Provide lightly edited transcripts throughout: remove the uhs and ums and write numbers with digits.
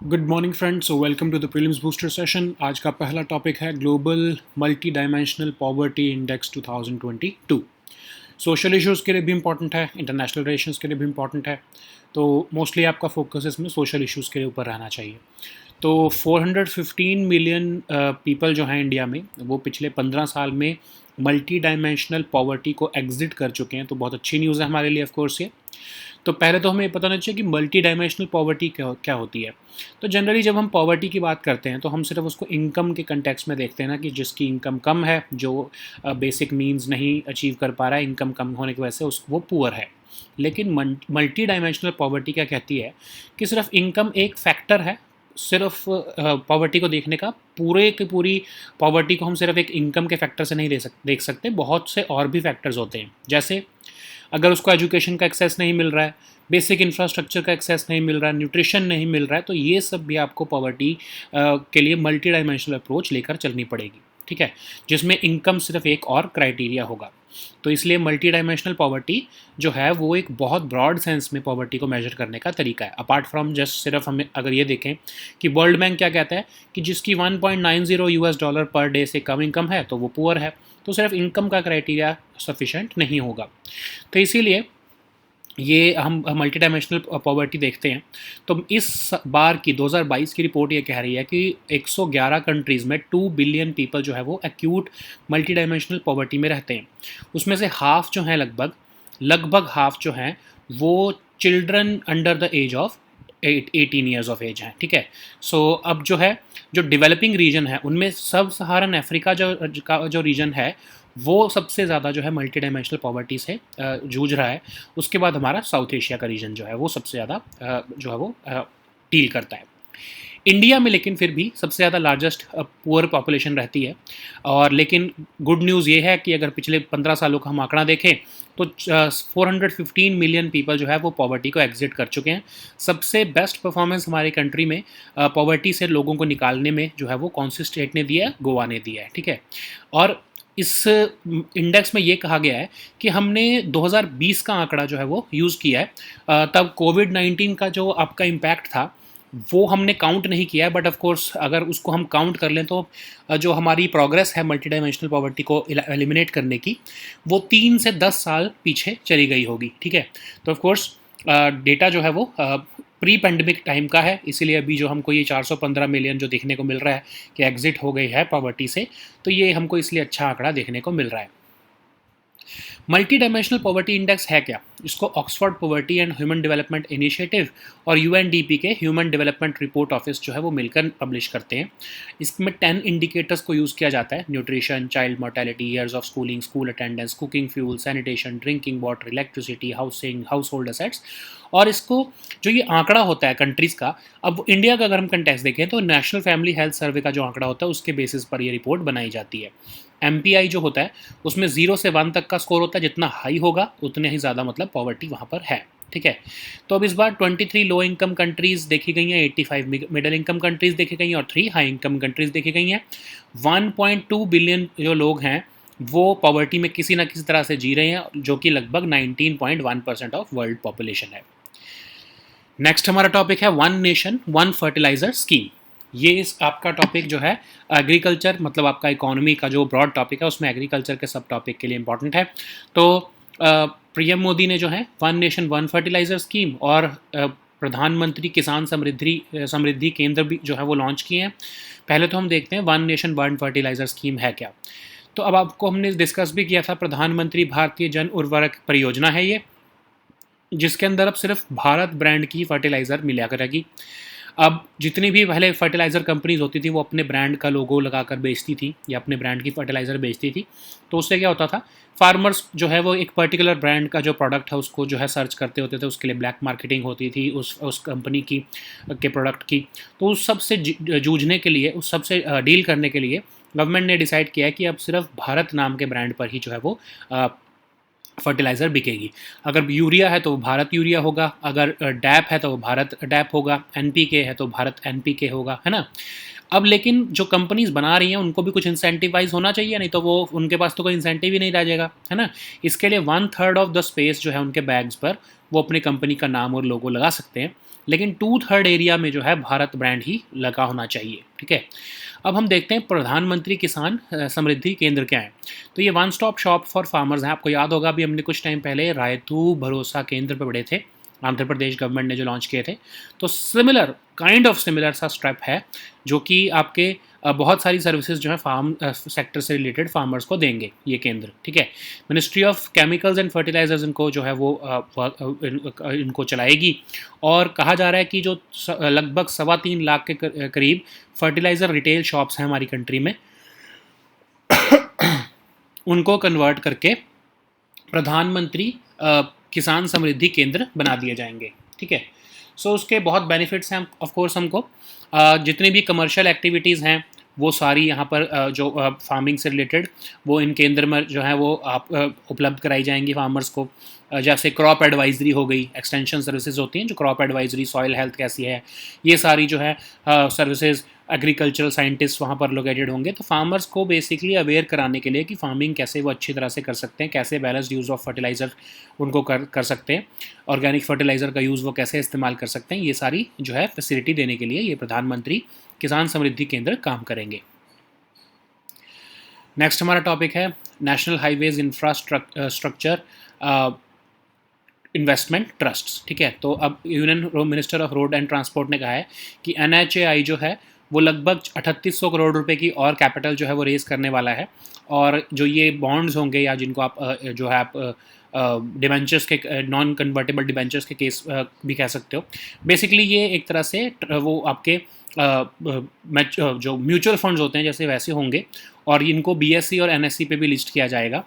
Good morning friends, welcome to the prelims booster session. आज का पहला टॉपिक है global multi dimensional poverty index 2022। Social issues के लिए भी इम्पॉर्टेंट है, इंटरनेशनल रिलेशंस के लिए भी इम्पॉर्टेंट है, तो मोस्टली आपका फोकस इसमें सोशल इश्यूज़ के ऊपर रहना चाहिए। तो 415 मिलियन पीपल जो हैं इंडिया में, वो पिछले 15 साल में मल्टी डायमेंशनल पॉवर्टी को एग्जिट कर चुके हैं। तो बहुत अच्छी न्यूज़ है हमारे लिए, ऑफ कोर्स ये। तो पहले तो हमें पता होना चाहिए कि मल्टी डायमेंशनल पॉवर्टी क्या होती है। तो जनरली जब हम पॉवर्टी की बात करते हैं तो हम सिर्फ उसको इनकम के कंटेक्स्ट में देखते हैं ना, कि जिसकी इनकम कम है, जो बेसिक नीड्स नहीं अचीव कर पा रहा है इनकम कम होने की वजह से, वो पुअर है। लेकिन मल्टी डायमेंशनल पॉवर्टी क्या कहती है कि सिर्फ इनकम एक फैक्टर है। सिर्फ पॉवर्टी को देखने का, पूरे की पूरी पॉवर्टी को हम सिर्फ एक इनकम के फैक्टर से नहीं देख सकते। बहुत से और भी फैक्टर्स होते हैं, जैसे अगर उसको एजुकेशन का एक्सेस नहीं मिल रहा है, बेसिक इंफ्रास्ट्रक्चर का एक्सेस नहीं मिल रहा है, न्यूट्रिशन नहीं मिल रहा है, तो ये सब भी आपको पॉवर्टी के लिए मल्टी डायमेंशनल अप्रोच लेकर चलनी पड़ेगी। ठीक है, जिसमें इनकम सिर्फ एक और क्राइटेरिया होगा। तो इसलिए मल्टी डायमेंशनल पॉवर्टी जो है वो एक बहुत ब्रॉड सेंस में पॉवर्टी को मेजर करने का तरीका है, अपार्ट फ्रॉम जस्ट सिर्फ हमें अगर ये देखें कि वर्ल्ड बैंक क्या कहता है कि जिसकी $1.90 पर डे से कम इनकम है तो वो पुअर है। तो सिर्फ इनकम का क्राइटेरिया सफिशेंट नहीं होगा। तो इसीलिए ये हम मल्टी डायमेंशनल पॉवर्टी देखते हैं। तो इस बार की 2022 की रिपोर्ट ये कह रही है कि 111 कंट्रीज़ में 2 बिलियन पीपल जो है वो एक्यूट मल्टी डायमेंशनल पॉवर्टी में रहते हैं। उसमें से हाफ जो है, लगभग हाफ जो हैं वो children under the age of 18 years of age हैं। ठीक है, सो अब जो है, जो डेवलपिंग रीजन है उनमें सब सहारन अफ्रीका जो रीजन है वो सबसे ज़्यादा जो है मल्टी डायमेंशनल पॉवर्टी से जूझ रहा है। उसके बाद हमारा साउथ एशिया का रीजन जो है वो सबसे ज़्यादा जो है वो डील करता है। इंडिया में लेकिन फिर भी सबसे ज़्यादा लार्जेस्ट पुअर पॉपुलेशन रहती है। और लेकिन गुड न्यूज़ ये है कि अगर पिछले 15 सालों का हम आंकड़ा देखें तो 415 मिलियन पीपल जो है वो पॉवर्टी को एग्जिट कर चुके हैं। सबसे बेस्ट परफॉर्मेंस हमारी कंट्री में पॉवर्टी से लोगों को निकालने में जो है वो कौन सी स्टेट ने दिया है? गोवा ने दिया है। ठीक है, और इस इंडेक्स में ये कहा गया है कि हमने 2020 का आंकड़ा जो है वो यूज़ किया है। तब कोविड-19 का जो आपका इम्पैक्ट था वो हमने काउंट नहीं किया है, बट ऑफ कोर्स अगर उसको हम काउंट कर लें तो जो हमारी प्रोग्रेस है मल्टी डायमेंशनल पॉवर्टी को एलिमिनेट करने की, वो 3 से 10 साल पीछे चली गई होगी। ठीक है, तो ऑफ कोर्स डेटा जो है वो प्री पेंडेमिक टाइम का है, इसीलिए अभी जो हमको ये 415 मिलियन जो देखने को मिल रहा है कि एग्जिट हो गई है पॉवर्टी से, तो ये हमको इसलिए अच्छा आंकड़ा देखने को मिल रहा है। मल्टी डायमेंशनल पॉवर्टी इंडेक्स है क्या? इसको Oxford poverty and human development initiative और यूएनडीपी के ह्यूमन डेवलपमेंट रिपोर्ट ऑफिस जो है वो मिलकर पब्लिश करते हैं। इसमें 10 इंडिकेटर्स को यूज़ किया जाता है: nutrition, child mortality, years of schooling, school attendance, cooking fuel, sanitation, drinking water, electricity, housing, house hold assets. और इसको जो ये आंकड़ा होता है कंट्रीज़ का, अब इंडिया का अगर हम कंटेक्स्ट देखें तो नेशनल फैमिली हेल्थ सर्वे का जो आंकड़ा होता है उसके बेसिस पर ये रिपोर्ट बनाई जाती है। MPI जो होता है उसमें 0 से 1 तक का स्कोर होता है, जितना हाई होगा उतने ही ज़्यादा मतलब पॉवर्टी वहाँ पर है। ठीक है, तो अब इस बार 23 लो इनकम कंट्रीज़ देखी गई हैं, 85 मिडिल इनकम कंट्रीज़ देखी गई हैं और 3 हाई इनकम कंट्रीज़ देखी गई हैं। 1.2 बिलियन जो लोग हैं वो पॉवर्टी में किसी ना किसी तरह से जी रहे हैं, जो कि लगभग 19.1% ऑफ वर्ल्ड पॉपुलेशन है। नेक्स्ट हमारा टॉपिक है one nation one fertiliser scheme. ये इस आपका टॉपिक जो है एग्रीकल्चर, मतलब आपका इकोनॉमी का जो ब्रॉड टॉपिक है उसमें एग्रीकल्चर के सब टॉपिक के लिए इंपॉर्टेंट है। तो पीएम मोदी ने जो है one nation one fertiliser scheme और प्रधानमंत्री किसान समृद्धि केंद्र भी जो है वो लॉन्च किए हैं। पहले तो हम देखते हैं one nation one fertiliser scheme है क्या। तो अब आपको हमने डिस्कस भी किया था, प्रधानमंत्री भारतीय जन उर्वरक परियोजना है ये, जिसके अंदर अब सिर्फ भारत ब्रांड की फर्टिलाइज़र मिला करेगी। अब जितनी भी पहले फर्टिलाइज़र कंपनीज होती थी वो अपने ब्रांड का लोगो लगाकर बेचती थी या अपने ब्रांड की फर्टिलाइज़र बेचती थी। तो उससे क्या होता था, फार्मर्स जो है वो एक पर्टिकुलर ब्रांड का जो प्रोडक्ट है उसको जो है सर्च करते होते थे, उसके लिए ब्लैक मार्केटिंग होती थी उस कंपनी की के प्रोडक्ट की। तो उस सब से जूझने के लिए, उस सब से डील करने के लिए गवर्नमेंट ने डिसाइड किया है कि अब सिर्फ भारत नाम के ब्रांड पर ही जो है वो फर्टिलाइज़र बिकेगी। अगर यूरिया है तो वो भारत यूरिया होगा, अगर डैप है तो वो भारत डैप होगा, NPK है तो भारत NPK होगा, है ना। अब लेकिन जो कंपनीज बना रही हैं उनको भी कुछ इंसेंटिवाइज होना चाहिए, नहीं तो वो उनके पास तो कोई इंसेंटिव ही नहीं रह जाएगा, है ना। इसके लिए 1/3 ऑफ द स्पेस जो है उनके बैग्स पर वो अपनी कंपनी का नाम और लोगो लगा सकते हैं। लेकिन 2/3 एरिया में जो है भारत ब्रांड ही लगा होना चाहिए, ठीक है। अब हम देखते हैं प्रधानमंत्री किसान समृद्धि केंद्र क्या है। तो ये one stop shop for farmers हैं। आपको याद होगा अभी हमने कुछ टाइम पहले रायतू भरोसा केंद्र पर पढ़े थे, आंध्र प्रदेश गवर्नमेंट ने जो लॉन्च किए थे। तो सिमिलर सा स्टेप है जो कि आपके बहुत सारी सर्विसेज जो है फार्म सेक्टर से रिलेटेड फार्मर्स को देंगे ये केंद्र, ठीक है। Ministry of chemicals and fertilisers इनको जो है वो इनको चलाएगी। और कहा जा रहा है कि जो लगभग 3.25 लाख के करीब फर्टिलाइज़र रिटेल शॉप्स हैं हमारी कंट्री में, उनको कन्वर्ट करके प्रधानमंत्री किसान समृद्धि केंद्र बना दिए जाएंगे, ठीक है। सो उसके बहुत बेनिफिट्स हैं ऑफ कोर्स हमको। जितनी भी कमर्शियल एक्टिविटीज़ हैं वो सारी यहाँ पर जो फार्मिंग से रिलेटेड वो इन केंद्र में जो है वो आप उपलब्ध कराई जाएंगी फार्मर्स को। जैसे क्रॉप एडवाइजरी हो गई, एक्सटेंशन सर्विसेज होती हैं जो क्रॉप एडवाइजरी, सॉइल हेल्थ कैसी है, ये सारी जो है सर्विसेज एग्रीकल्चरल साइंटिस्ट वहाँ पर लोकेटेड होंगे। तो फार्मर्स को बेसिकली अवेयर कराने के लिए कि फार्मिंग कैसे वो अच्छी तरह से कर सकते हैं, कैसे बैलेंस्ड यूज़ ऑफ फर्टिलाइज़र उनको कर सकते हैं, ऑर्गेनिक फर्टिलाइज़र का यूज़ वो कैसे इस्तेमाल कर सकते हैं, ये सारी जो है फैसिलिटी देने के लिए ये प्रधानमंत्री किसान समृद्धि केंद्र काम करेंगे। नेक्स्ट हमारा टॉपिक है national highways infrastructure investment trust, ठीक है। तो अब union minister of road and transport ने कहा है कि NHAI जो है वो लगभग 3800 करोड़ रुपए की और कैपिटल जो है वो रेज़ करने वाला है। और जो ये बॉन्ड्स होंगे या जिनको आप जो है आप डिबेंचर्स के, नॉन कन्वर्टेबल डिबेंचर्स के केस भी कह सकते हो। बेसिकली ये एक तरह से वो आपके जो म्यूचुअल फंड्स होते हैं जैसे वैसे होंगे, और इनको BSE और NSE पे भी लिस्ट किया जाएगा।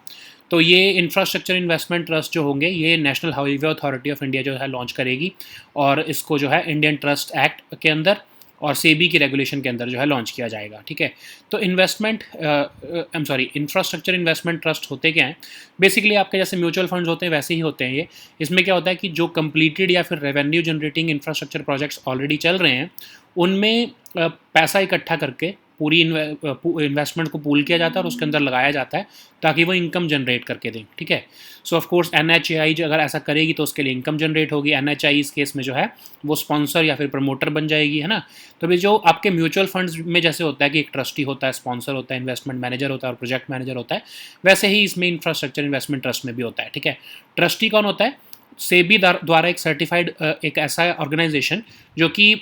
तो ये इंफ्रास्ट्रक्चर इन्वेस्टमेंट ट्रस्ट जो होंगे ये national highway authority of India जो है लॉन्च करेगी, और इसको जो है इंडियन ट्रस्ट एक्ट के अंदर और सेबी की रेगुलेशन के अंदर जो है लॉन्च किया जाएगा, ठीक है। तो इंफ्रास्ट्रक्चर इन्वेस्टमेंट ट्रस्ट होते क्या हैं? बेसिकली आपके जैसे म्यूचुअल फंड्स होते हैं वैसे ही होते हैं ये। इसमें क्या होता है कि जो कंप्लीटेड या फिर revenue generating infrastructure projects already चल रहे हैं उनमें पैसा इकट्ठा करके पूरी इन्वेस्टमेंट को पूल किया जाता है और उसके अंदर लगाया जाता है ताकि वो इनकम जनरेट करके दें, ठीक है। सो ऑफ कोर्स NHAI जो अगर ऐसा करेगी तो उसके लिए इनकम जनरेट होगी। NHAI इस केस में जो है वो स्पॉन्सर या फिर प्रमोटर बन जाएगी, है ना। तो भी जो आपके म्यूचुअल फंड्स में जैसे होता है कि एक ट्रस्टी होता है, स्पॉन्सर होता है, इन्वेस्टमेंट मैनेजर होता है और प्रोजेक्ट मैनेजर होता है, वैसे ही इसमें इंफ्रास्ट्रक्चर इन्वेस्टमेंट ट्रस्ट में भी होता है, ठीक है। ट्रस्टी कौन होता है? सेबी द्वारा एक सर्टिफाइड एक ऐसा ऑर्गेनाइजेशन जो कि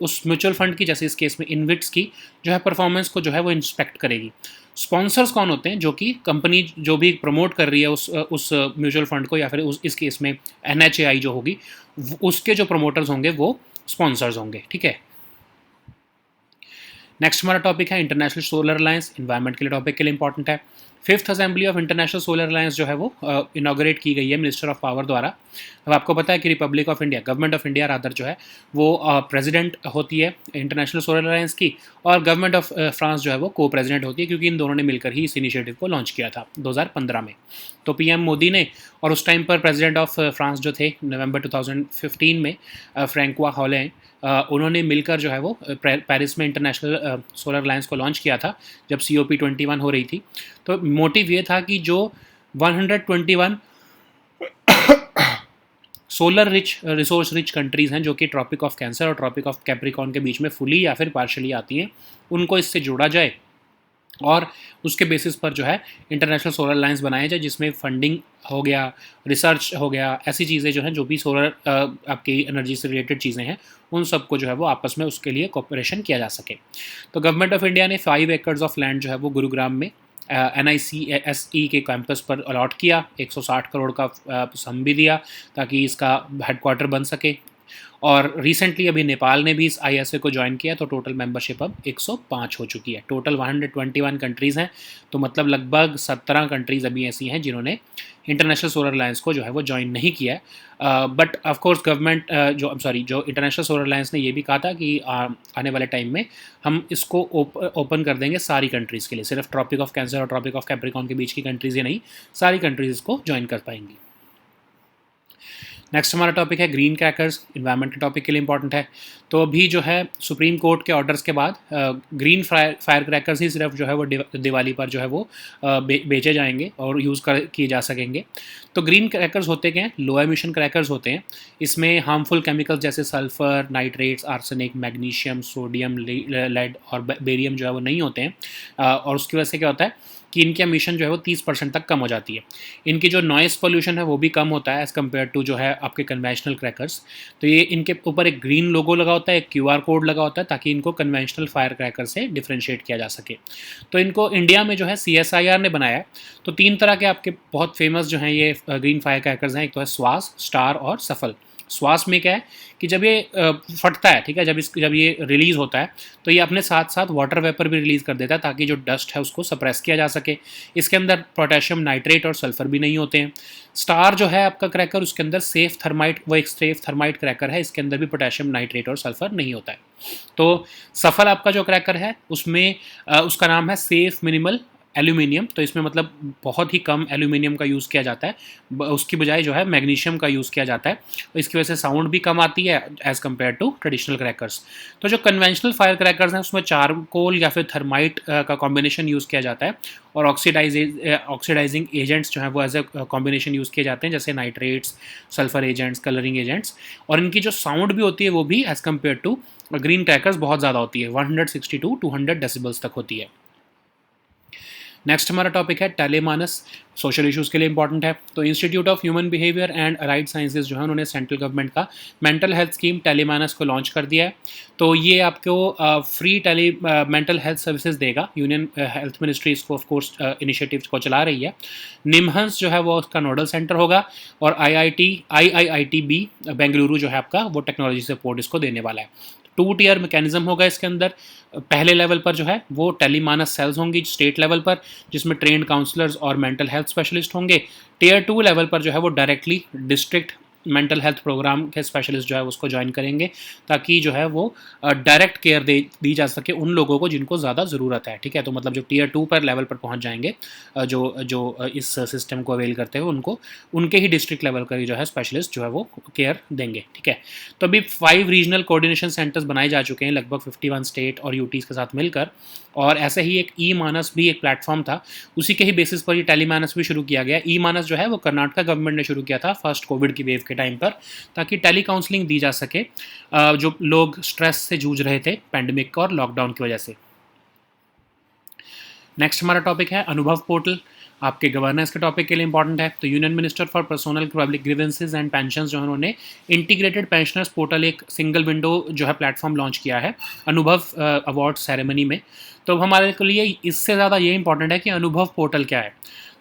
उस म्यूचुअल फंड की, जैसे इस केस में इनविट्स की जो है परफॉर्मेंस को जो है वो इंस्पेक्ट करेगी। स्पॉन्सर्स कौन होते हैं? जो कि कंपनी जो भी प्रमोट कर रही है उस म्यूचुअल फंड को, या फिर इस केस में NHAI जो होगी उसके जो प्रमोटर्स होंगे वो स्पॉन्सर्स होंगे, ठीक है। नेक्स्ट हमारा टॉपिक है इंटरनेशनल सोलर अलायंस। इन्वायरमेंट के लिए टॉपिक के लिए इंपॉर्टेंट है। 5th assembly of international solar alliance जो है वो इनाग्रेट की गई है मिनिस्टर ऑफ पावर द्वारा। अब आपको पता है कि Republic of India, government of India rather जो है वो प्रेसिडेंट होती है इंटरनेशनल सोलर अलायंस की, और गवर्नमेंट ऑफ फ्रांस जो है वो को प्रेसिडेंट होती है, क्योंकि इन दोनों ने मिलकर ही इस इनिशिएटिव को लॉन्च किया था 2015 में। तो PM मोदी ने, और उस टाइम पर प्रेसिडेंट ऑफ फ्रांस जो थे नवंबर 2015 में फ्रैंकोआ होलैंड, उन्होंने मिलकर जो है वो पेरिस में इंटरनेशनल सोलर अलायंस को लॉन्च किया था जब COP21 हो रही थी। तो मोटिव ये था कि जो 121 सोलर रिसोर्स रिच कंट्रीज़ हैं जो कि ट्रॉपिक ऑफ कैंसर और ट्रॉपिक ऑफ कैप्रिकॉर्न के बीच में फुली या फिर पार्शली आती हैं, उनको इससे जोड़ा जाए और उसके बेसिस पर जो है इंटरनेशनल सोलर अलायंस बनाया जाए, जिसमें फंडिंग हो गया, रिसर्च हो गया, ऐसी चीज़ें जो हैं जो भी सोलर आपकी एनर्जी से रिलेटेड चीज़ें हैं उन सबको जो है वो आपस में उसके लिए कोऑपरेशन किया जा सके। तो गवर्नमेंट ऑफ इंडिया ने 5 एकड़ ऑफ लैंड जो है वो गुरुग्राम में NICSE के कैंपस पर अलॉट किया। 160 करोड़ का सम भी दिया ताकि इसका हेडक्वार्टर बन सके। और रिसेंटली अभी नेपाल ने भी इस ISA को ज्वाइन किया, तो टोटल मेंबरशिप अब 105 हो चुकी है। टोटल 121 कंट्रीज़ हैं, तो मतलब लगभग 17 कंट्रीज़ अभी ऐसी हैं जिन्होंने इंटरनेशनल सोलर अलायंस को जो है वो ज्वाइन नहीं किया है। बट ऑफ कोर्स गवर्नमेंट जो इंटरनेशनल सोलर अलायंस ने ये भी कहा था कि आने वाले टाइम में हम इसको ओपन कर देंगे सारी कंट्रीज़ के लिए, सिर्फ ट्रॉपिक ऑफ कैंसर और ट्रॉपिक ऑफ कैप्रिकॉर्न के बीच की कंट्रीज़ ही नहीं, सारी कंट्रीज़ इसको ज्वाइन कर पाएंगी। नेक्स्ट हमारा टॉपिक है ग्रीन क्रैकर्स, इन्वायरमेंटल टॉपिक के लिए इंपॉर्टेंट है। तो अभी जो है सुप्रीम कोर्ट के ऑर्डर्स के बाद ग्रीन फायर क्रैकर्स ही सिर्फ जो है वो दिवाली पर जो है वो बेचे जाएंगे और यूज़ कर किए जा सकेंगे। तो ग्रीन क्रैकर्स होते क्या हैं? लो एमिशन क्रैकर्स होते हैं। इसमें हार्मफुल केमिकल्स जैसे sulphur, nitrates, arsenic, magnesium, sodium, lead और बेरियम जो है वो नहीं होते हैं। और उसकी वजह से क्या होता है कि इनकी एमिशन जो है वो 30% तक कम हो जाती है। इनकी जो नॉइस पोल्यूशन है वो भी कम होता है एज़ कम्पेयर टू जो है आपके कन्वेंशनल क्रैकर्स। तो ये इनके ऊपर एक ग्रीन लोगो लगा होता है, एक क्यूआर कोड लगा होता है, ताकि इनको कन्वेंशनल फायर क्रैकर से डिफ्रेंशिएट किया जा सके। तो इनको इंडिया में जो है CSIR ने बनाया है। तो 3 तरह के आपके बहुत फेमस जो हैं ये ग्रीन फायर क्रैकर्स हैं। एक तो है स्वास, स्टार और सफल। स्वास में क्या है कि जब ये फटता है, ठीक है, जब ये रिलीज़ होता है तो ये अपने साथ साथ वाटर वेपर भी रिलीज़ कर देता है ताकि जो डस्ट है उसको सप्रेस किया जा सके। इसके अंदर पोटेशियम नाइट्रेट और सल्फर भी नहीं होते हैं। स्टार जो है आपका क्रैकर, उसके अंदर सेफ थर्माइट, वो एक सेफ थर्माइट क्रैकर है, इसके अंदर भी पोटेशियम नाइट्रेट और सल्फर नहीं होता है। तो सफल आपका जो क्रैकर है उसमें उसका नाम है सेफ मिनिमल एल्यूमिनियम। तो इसमें मतलब बहुत ही कम एल्यूमिनियम का यूज़ किया जाता है, उसकी बजाय जो है मैग्नीशियम का यूज़ किया जाता है। इसकी वजह से साउंड भी कम आती है as compare to traditional crackers. तो जो कन्वेंशनल फायर क्रैकर्स हैं उसमें चारकोल या फिर थर्माइट का कॉम्बिनेशन यूज़ किया जाता है और ऑक्सीडाइजिंग एजेंट्स जो हैं वो एज ए कॉम्बिनेशन यूज़ किए जाते हैं, जैसे nitrates, sulphur agents, colouring agents. और इनकी जो साउंड भी होती है वो भी as compare to green crackers बहुत ज़्यादा होती है, 160 टू 200 डेसिबल्स तक होती है। नेक्स्ट हमारा टॉपिक है टेलीमानस, सोशल इश्यूज़ के लिए इंपॉर्टेंट है। तो institute of human behaviour and allied sciences जो है उन्होंने सेंट्रल गवर्नमेंट का मेंटल हेल्थ स्कीम टेलीमानस को लॉन्च कर दिया है। तो ये आपको free tele mental health services देगा। यूनियन हेल्थ मिनिस्ट्री इसको ऑफ कोर्स इनिशिएटिव्स को चला रही है। निमहंस जो है वो उसका नोडल सेंटर होगा और IIITB बेंगलुरु जो है आपका वो टेक्नोलॉजी सपोर्ट इसको देने वाला है। 2 टियर मैकेनिज्म होगा इसके अंदर। पहले लेवल पर जो है वो टेलीमानस सेल्स होंगी स्टेट लेवल पर, जिसमें ट्रेंड काउंसलर्स और मेंटल हेल्थ स्पेशलिस्ट होंगे। टियर 2 लेवल पर जो है वो directly district mental health programme के स्पेशलिस्ट जो है उसको ज्वाइन करेंगे, ताकि जो है वो डायरेक्ट केयर दी जा सके उन लोगों को जिनको ज़्यादा ज़रूरत है। ठीक है, तो मतलब जो टियर 2 पर लेवल पर पहुंच जाएंगे, जो इस सिस्टम को अवेल करते हैं उनको, उनके ही डिस्ट्रिक्ट लेवल का जो है स्पेशलिस्ट जो है वो केयर देंगे। ठीक है, तो अभी 5 रीजनल कोऑर्डिनेशन सेंटर्स बनाए जा चुके हैं लगभग 51 स्टेट और यूटीज़ के साथ मिलकर। और ऐसे ही एक ई मानस भी एक प्लेटफॉर्म था, उसी के ही बेसिस पर ये टेलीमानस भी शुरू किया गया। ई मानस जो है वो कर्नाटका गवर्नमेंट ने शुरू किया था फर्स्ट कोविड की वेव के टाइम पर, ताकि टेली काउंसलिंग दी जा सके जो लोग स्ट्रेस से जूझ रहे थे पैंडमिक और लॉकडाउन की वजह से। नेक्स्ट हमारा टॉपिक है अनुभव पोर्टल, आपके गवर्नेंस के टॉपिक के लिए इंपॉर्टेंट है। तो union minister for personnel public grievances and pensions जो है उन्होंने इंटीग्रेटेड पेंशनर्स पोर्टल, एक सिंगल विंडो जो है प्लेटफॉर्म लॉन्च किया है अनुभव अवार्ड सेरेमनी में। तो हमारे लिए इससे ज़्यादा ये इंपॉर्टेंट है कि अनुभव पोर्टल क्या है।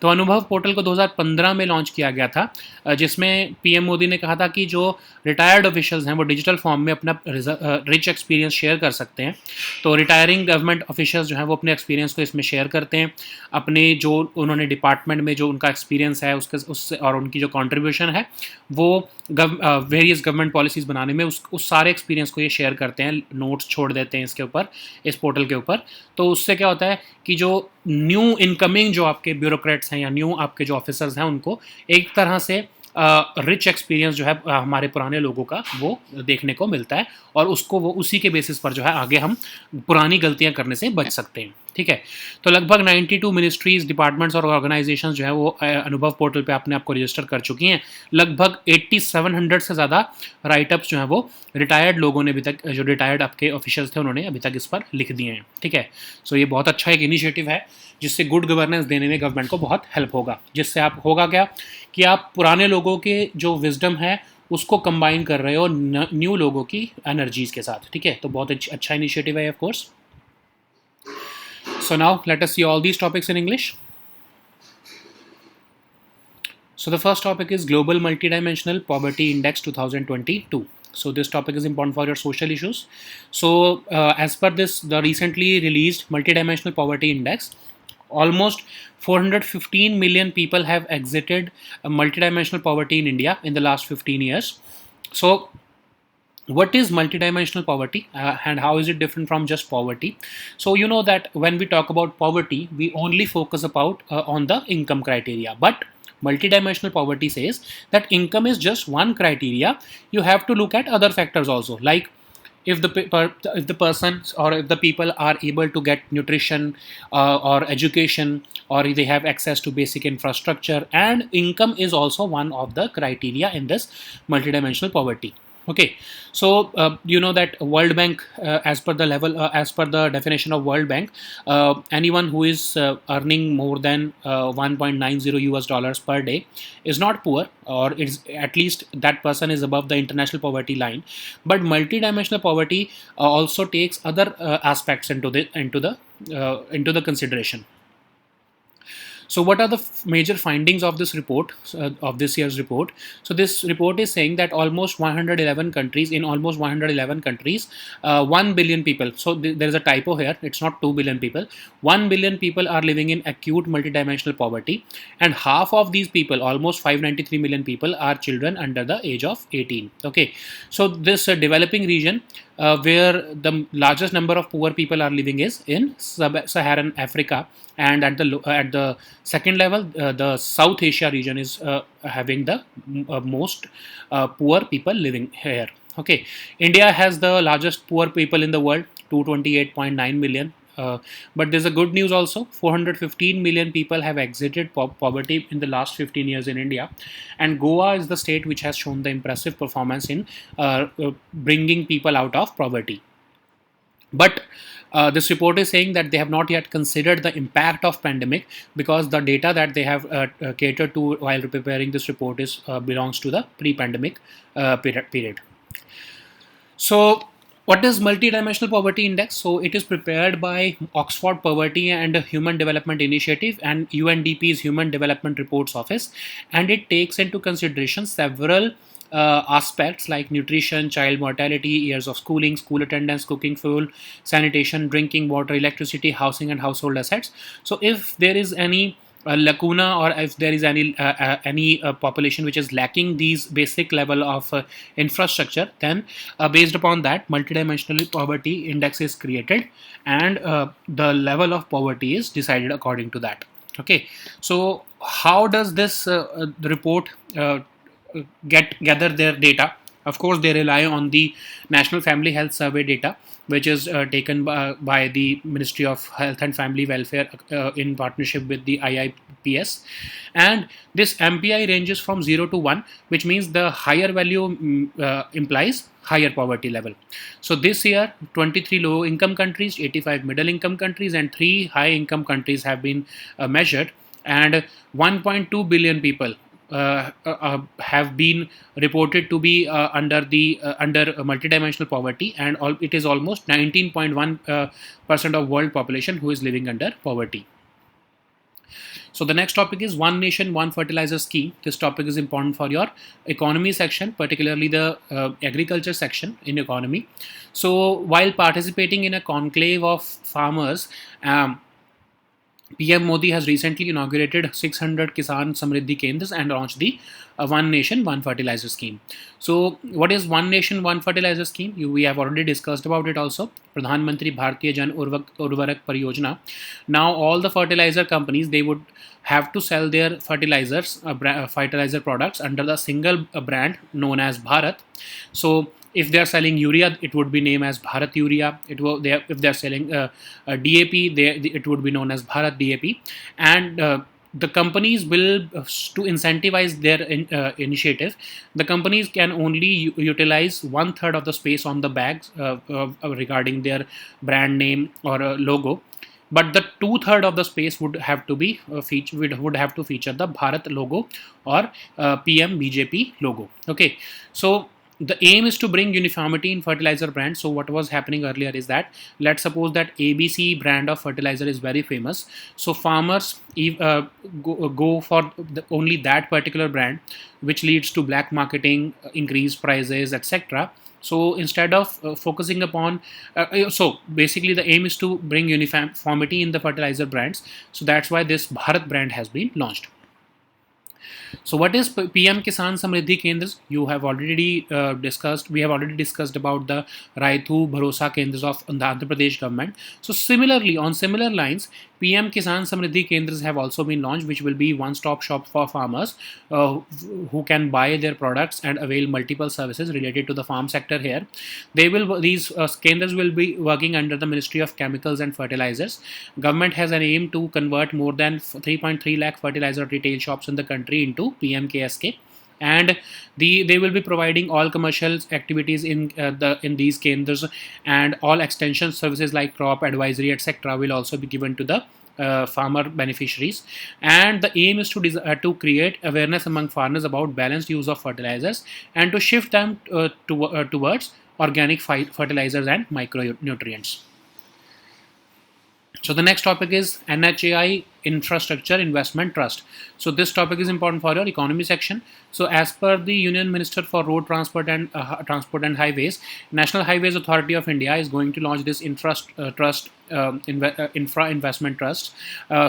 तो अनुभव पोर्टल को 2015 में लॉन्च किया गया था, जिसमें पीएम मोदी ने कहा था कि जो रिटायर्ड ऑफिशियल्स हैं वो डिजिटल फॉर्म में अपना रिच एक्सपीरियंस शेयर कर सकते हैं। तो रिटायरिंग गवर्नमेंट ऑफिशियल्स जो हैं वो अपने एक्सपीरियंस को इसमें शेयर करते हैं, अपने जो उन्होंने डिपार्टमेंट में जो उनका एक्सपीरियंस है उससे और उनकी जो कंट्रीब्यूशन है वो वेरियस गवर्नमेंट पॉलिसीज़ बनाने में उस सारे एक्सपीरियंस को ये शेयर करते हैं, नोट्स छोड़ देते हैं इसके ऊपर, इस पोर्टल के ऊपर। तो उससे क्या होता है कि जो न्यू इनकमिंग जो आपके ब्यूरोक्रेट्स हैं या न्यू आपके जो ऑफिसर्स हैं उनको एक तरह से रिच एक्सपीरियंस जो है हमारे पुराने लोगों का वो देखने को मिलता है, और उसको वो उसी के बेसिस पर जो है आगे हम पुरानी गलतियां करने से बच सकते हैं। ठीक है, तो लगभग 92 मिनिस्ट्रीज, डिपार्टमेंट्स और ऑर्गेनाइजेशंस जो है वो अनुभव पोर्टल पे अपने आप को रजिस्टर कर चुकी हैं। लगभग 8700 से ज़्यादा राइटअप्स जो हैं वो रिटायर्ड लोगों ने अभी तक, जो रिटायर्ड आपके ऑफिशियल्स थे उन्होंने अभी तक इस पर लिख दिए हैं। ठीक है, सो ये बहुत अच्छा एक इनिशिएटिव है जिससे गुड गवर्नेंस देने में गवर्नमेंट को बहुत हेल्प होगा। जिससे आप होगा क्या कि आप पुराने लोगों के जो विजडम है उसको कंबाइन कर रहे हो न्यू लोगों की एनर्जीज के साथ। ठीक है, तो बहुत अच्छा इनिशिएटिव है of course. So now let us see all these topics in English. So the first topic is Global Multidimensional Poverty Index 2022. So this topic is important for your social issues. So as per this, the recently released Multidimensional Poverty Index, almost 415 million people have exited multidimensional poverty in India in the last 15 years. So what is multidimensional poverty and how is it different from just poverty? So you know that when we talk about poverty, we only focus about on the income criteria, but Multidimensional poverty says that income is just one criteria. You have to look at other factors also, like if the persons or if the people are able to get nutrition or education, or if they have access to basic infrastructure, and income is also one of the criteria in this multidimensional poverty. Okay, so you know that World Bank, as per the definition of World Bank, anyone who is earning more than 1.90 US dollars per day is not poor, or it's at least that person is above the international poverty line. But multidimensional poverty also takes other aspects into the consideration. So, what are the major findings of this report, of this year's report? So, this report is saying that almost 111 countries, in almost 111 countries, 1 billion people. So, there is a typo here. It's not 2 billion people. 1 billion people are living in acute multidimensional poverty, and half of these people, almost 593 million people, are children under the age of 18. Okay, so this developing region, where the largest number of poor people are living is in Sub-Saharan Africa, and at the second level, the South Asia region is having the most poor people living here. Okay, India has the largest poor people in the world, 228.9 million. But there's a good news also. 415 million people have exited poverty in the last 15 years in India, and Goa is the state which has shown the impressive performance in bringing people out of poverty. But this report is saying that they have not yet considered the impact of pandemic, because the data that they have catered to while preparing this report is belongs to the pre-pandemic period. So, what is multidimensional poverty index? So, it is prepared by Oxford Poverty and Human Development Initiative and UNDP's Human Development Reports Office, and it takes into consideration several aspects like nutrition, child mortality, years of schooling, school attendance, cooking fuel, sanitation, drinking water, electricity, housing, and household assets. So, if there is any lacuna, or if there is any population which is lacking these basic level of infrastructure, then based upon that, multidimensional poverty index is created, and the level of poverty is decided according to that. Okay, so how does this the report gather their data? Of course, they rely on the National Family Health Survey data, which is taken by the Ministry of Health and Family Welfare in partnership with the IAS-IPS. And this MPI ranges from 0 to 1, which means the higher value implies higher poverty level. So this year, 23 low income countries, 85 middle income countries, and 3 high income countries have been measured, and 1.2 billion people have been reported to be under multidimensional poverty, and it is almost 19.1% of world population who is living under poverty. So the next topic is One Nation, One Fertilizer Scheme. This topic is important for your economy section, particularly the agriculture section in economy. So while participating in a conclave of farmers, PM Modi has recently inaugurated 600 Kisan Samriddhi Kendras and launched the One Nation, One Fertilizer Scheme. So, what is One Nation, One Fertilizer Scheme? We have already discussed about it also. Pradhan Mantri Bharatiya Jan Urvarak Pariyojana. Now, all the fertilizer companies, they would have to sell their fertilizer products under the single brand known as Bharat. So, if they are selling urea, it would be named as Bharat Urea. If they are selling DAP, it would be known as Bharat DAP. And the companies will, to incentivize their initiative, the companies can only utilize 1/3 of the space on the bags regarding their brand name or logo. But the 2/3 of the space would have to be would have to feature the Bharat logo or PM BJP logo. Okay, so the aim is to bring uniformity in fertilizer brands. So what was happening earlier is that, let's suppose that ABC brand of fertilizer is very famous, so farmers go for only that particular brand, which leads to black marketing, increased prices, etc. So instead of focusing upon, so basically the aim is to bring uniformity in the fertilizer brands. So that's why this Bharat brand has been launched. So what is PM Kisan Samriddhi Kendras? You have already discussed. We have already discussed about the Raitu Bharosa Kendras of the Andhra Pradesh government. So similarly, on similar lines, PM Kisan Samriddhi Kendras have also been launched, which will be one-stop shop for farmers who can buy their products and avail multiple services related to the farm sector here. These Kendras will be working under the Ministry of Chemicals and Fertilizers. Government has an aim to convert more than 3.3 lakh fertilizer retail shops in the country into PMKSK, and they will be providing all commercial activities in these kendras, and all extension services like crop advisory etc. will also be given to the farmer beneficiaries. And the aim is to create awareness among farmers about balanced use of fertilizers and to shift them towards organic fertilizers and micronutrients. So the next topic is NHAI Infrastructure Investment Trust. So this topic is important for your economy section. So as per the Union Minister for Road Transport and Highways, National Highways Authority of India is going to launch this infra investment trust,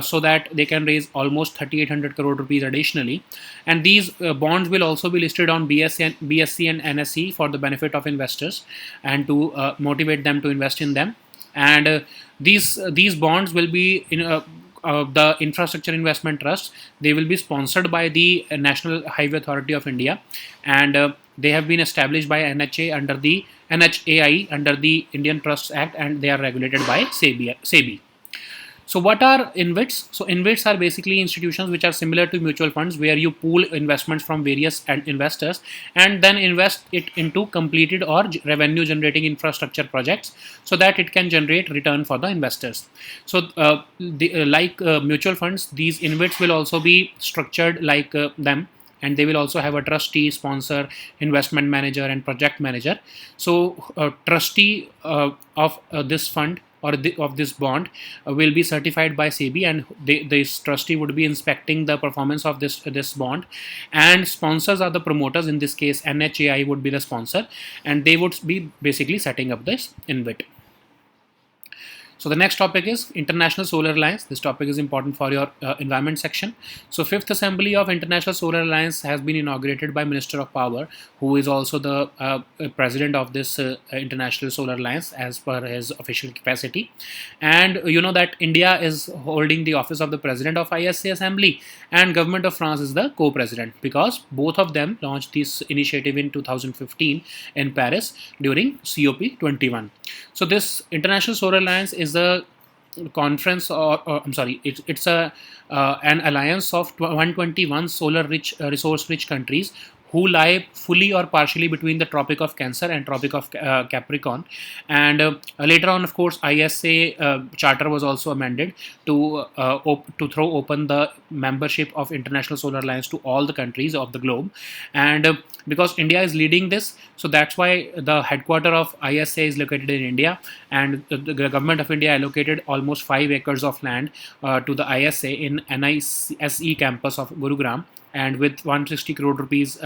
so that they can raise almost 3,800 crore rupees additionally. And these bonds will also be listed on BSC and NSE for the benefit of investors and to motivate them to invest in them. And these bonds will be in the Infrastructure Investment Trust. They will be sponsored by the National Highway Authority of India, and they have been established by NHAI under the Indian Trusts Act, and they are regulated by SEBI. So what are InvITs? So InvITs are basically institutions which are similar to mutual funds, where you pool investments from various investors and then invest it into completed or revenue generating infrastructure projects, so that it can generate return for the investors. So like mutual funds, these InvITs will also be structured like them, and they will also have a trustee, sponsor, investment manager, and project manager. So trustee of this fund or of this bond will be certified by SEBI, and this trustee would be inspecting the performance of this bond. And sponsors are the promoters. In this case, NHAI would be the sponsor, and they would be basically setting up this InvIT. So the next topic is International Solar Alliance. This topic is important for your environment section. So 5th Assembly of International Solar Alliance has been inaugurated by Minister of Power, who is also the president of this International Solar Alliance as per his official capacity. And you know that India is holding the office of the president of ISA Assembly, and Government of France is the co-president, because both of them launched this initiative in 2015 in Paris during COP21. So this International Solar Alliance is a conference, it's an alliance of 121 solar resource rich countries who lie fully or partially between the Tropic of Cancer and Tropic of Capricorn. And later on, of course, ISA charter was also amended to throw open the membership of International Solar Alliance to all the countries of the globe. And because India is leading this, so that's why the headquarter of ISA is located in India, and the government of India allocated almost 5 acres of land to the ISA in NISE campus of Gurugram. And with 160 crore rupees,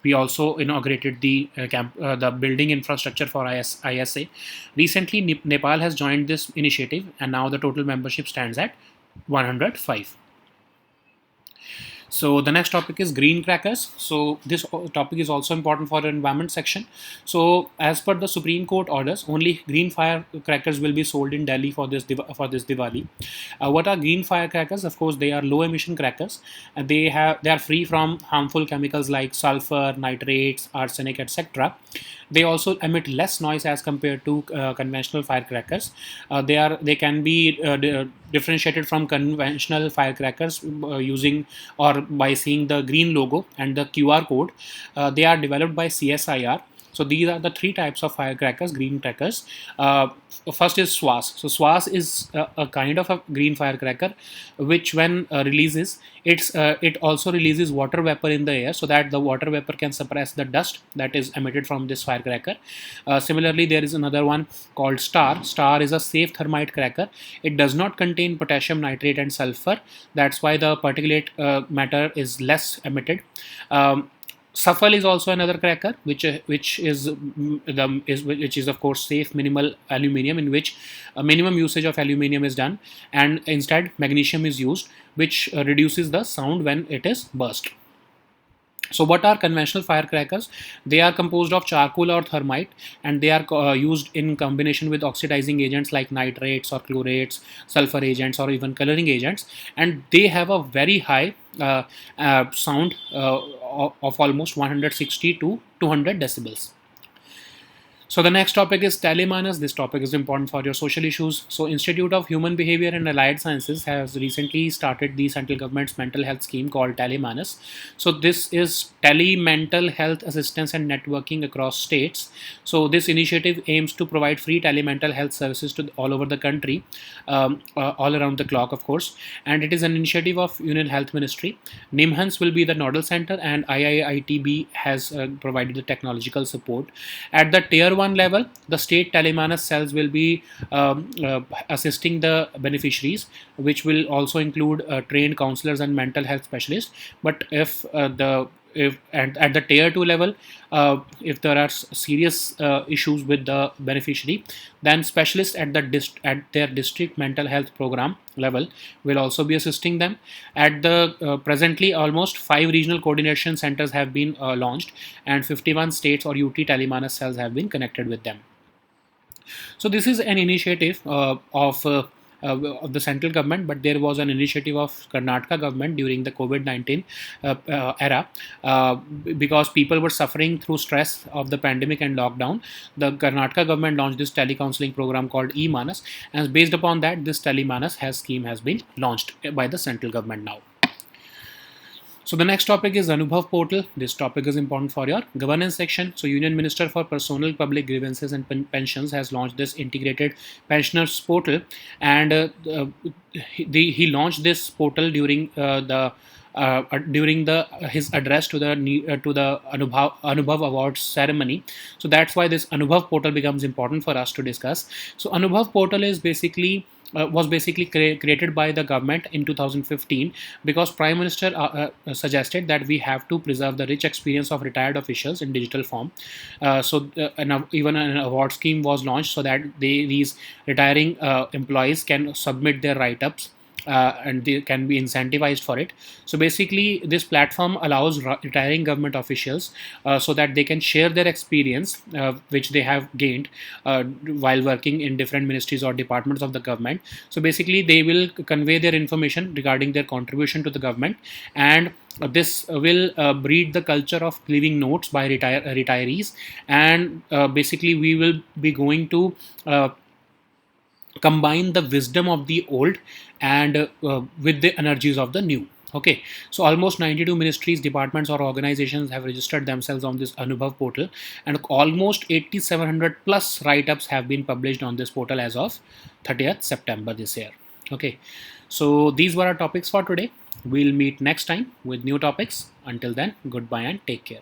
we also inaugurated the building infrastructure for ISA. Recently, Nepal has joined this initiative, and now the total membership stands at 105. So the next topic is green crackers. So this topic is also important for the environment section. So as per the Supreme Court orders, only green firecrackers will be sold in Delhi for this Diwali. What are green firecrackers? Of course, they are low emission crackers, and they are free from harmful chemicals like sulfur, nitrates, arsenic, etc. They also emit less noise as compared to conventional firecrackers. They can be differentiated from conventional firecrackers using or by seeing the green logo and the QR code. They are developed by CSIR. So these are the 3 types of firecrackers, green crackers. First is SWAS. So SWAS is a kind of a green firecracker, which when releases, it also releases water vapor in the air, so that the water vapor can suppress the dust that is emitted from this firecracker. Similarly, there is another one called STAR. STAR is a safe thermite cracker. It does not contain potassium nitrate and sulfur. That's why the particulate matter is less emitted. Safal is also another cracker, which is of course safe minimal aluminium, in which a minimum usage of aluminium is done, and instead magnesium is used, which reduces the sound when it is burst. So, what are conventional firecrackers? They are composed of charcoal or thermite, and they are used in combination with oxidizing agents like nitrates or chlorates, sulfur agents, or even coloring agents. And they have a very high sound of almost 160 to 200 decibels. So the next topic is telemanus. This topic is important for your social issues. So Institute of Human Behavior and Allied Sciences has recently started the central government's mental health scheme called telemanus. So this is tele-mental health assistance and networking across states. So this initiative aims to provide free telemental health services to all over the country, all around the clock, of course. And it is an initiative of Union Health Ministry. NIMHANS will be the nodal center, and IIITB has provided the technological support. At the tier 1 level, the state telemanus cells will be assisting the beneficiaries, which will also include trained counselors and mental health specialists. But if at the tier 2 level, if there are serious issues with the beneficiary, then specialists at their district mental health program level will also be assisting them. At the presently, almost 5 regional coordination centers have been launched, and 51 states or UT telemanus cells have been connected with them. So this is an initiative of the central government, but there was an initiative of Karnataka government during the COVID-19 era, because people were suffering through stress of the pandemic and lockdown. The Karnataka government launched this telecounseling program called eManas, and based upon that, this telemanas scheme has been launched by the central government now. So the next topic is Anubhav portal. This topic is important for your governance section. So Union Minister for Personal Public Grievances and Pensions has launched this integrated pensioners portal, and he launched this portal during his address to the Anubhav Awards ceremony. So that's why this Anubhav portal becomes important for us to discuss. So Anubhav portal is basically was basically created by the government in 2015, because Prime Minister suggested that we have to preserve the rich experience of retired officials in digital form. Even an award scheme was launched so that these retiring employees can submit their write-ups, and they can be incentivized for it. So basically, this platform allows retiring government officials so that they can share their experience, which they have gained while working in different ministries or departments of the government. So basically, they will convey their information regarding their contribution to the government, and this will breed the culture of leaving notes by retirees. And basically, we will be going to combine the wisdom of the old and with the energies of the new. Okay, so almost 92 ministries, departments, or organizations have registered themselves on this Anubhav portal, and almost 8,700 plus write-ups have been published on this portal as of 30th September this year. Okay, so these were our topics for today. We'll meet next time with new topics. Until then, goodbye and take care.